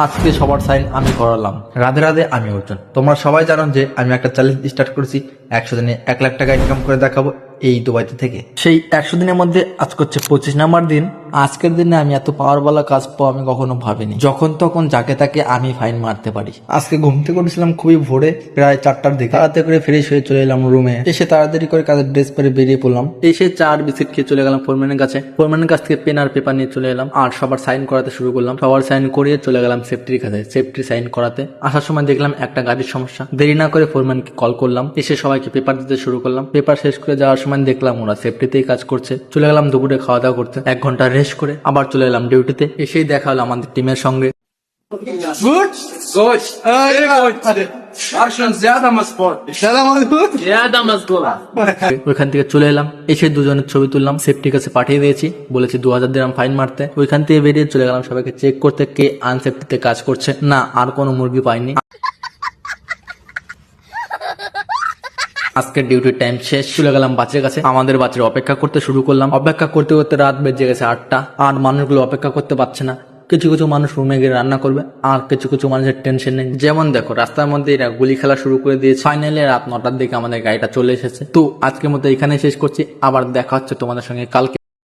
আজকে সবার সাইন আমি করালাম। রাধে রাধে, আমি অর্জুন। তোমরা সবাই জানো যে আমি একটা চ্যালেঞ্জ স্টার্ট করেছি, 100 দিনে 1 লাখ টাকা ইনকাম করে দেখাবো এই দুবাইতে থেকে। সেই 100 দিনের মধ্যে আজ করছে 25 নাম্বার দিন। আজকের দিনে আমি এত পাওয়ারওয়ালা কাজ পাবো আমি কখনো ভাবিনি। যখন তখন যাকে তাকে আমি ফাইন মারতে পারি। আজকে ঘুম থেকে উঠেছিলাম খুবই ভোরে, প্রায় 4টার দিকে। তাড়াতাড়ি করে ফ্রেশ হয়ে চলে এলাম রুমে। এসে তাড়াতাড়ি করে কাজের ড্রেস পরে বেরিয়ে পড়লাম। এসে 4 বিস্কিট খেয়ে চলে গেলাম ফোরম্যানের কাছে। ফোরম্যানের কাছ থেকে পেন আর পেপার নিয়ে চলে এলাম আর সবার সাইন করাতে শুরু করলাম। সবার সাইন করিয়ে চলে গেলাম সেফটির কাছে, সেফটি সাইন করাতে। আসার সময় দেখলাম একটা গাড়ির সমস্যা। দেরি না করে ফোরম্যানকে কল করলাম। এসে সবাইকে পেপার দিতে শুরু করলাম। পেপার শেষ করে যাওয়ার সময় দেখলাম ওরা সেফটিতেই কাজ করছে। চলে গেলাম দুপুরে খাওয়া দাওয়া করতে। 1 ঘন্টা রেস্ট করে আবার চলে এলাম ডিউটিতে। এসেই দেখা হলো আমাদের টিমের সঙ্গে। Gut? Gut. Gut. War schon sehr damals Sport. Ja, damals Gola. ওইখান থেকে চলে এলাম। এসে দুজনের ছবি তুললাম, সেফটির কাছে পাঠিয়ে দিয়েছি। বলেছি 2000 দিরাম ফাইন মারতে। ওইখান থেকে বেরিয়ে চলে গেলাম সবাইকে চেক করতে কে আনসেফটিতে কাজ করছে। না, আর কোনো মুরগি পাইনি। আজকের ডিউটির টাইম শেষ। চলে গেলাম বাচ্চার কাছে। আমাদের বাচ্চার অপেক্ষা করতে শুরু করলাম। অপেক্ষা করতে করতে রাত বেজে গেছে 8টা। আর মানুষগুলো অপেক্ষা করতে পারছে না। কিছু কিছু মানুষ রুমে গিয়ে রান্না করবে আর কিছু কিছু মানুষের টেনশন নেই। যেমন দেখো, রাস্তার মধ্যে এরা গুলি খেলা শুরু করে দিয়েছে। ফাইনালি রাত 9টার দিকে আমাদের গাড়িটা চলে এসেছে। তো আজকের মতো এখানে শেষ করছি। আবার দেখা হচ্ছে তোমাদের সঙ্গে কালকে।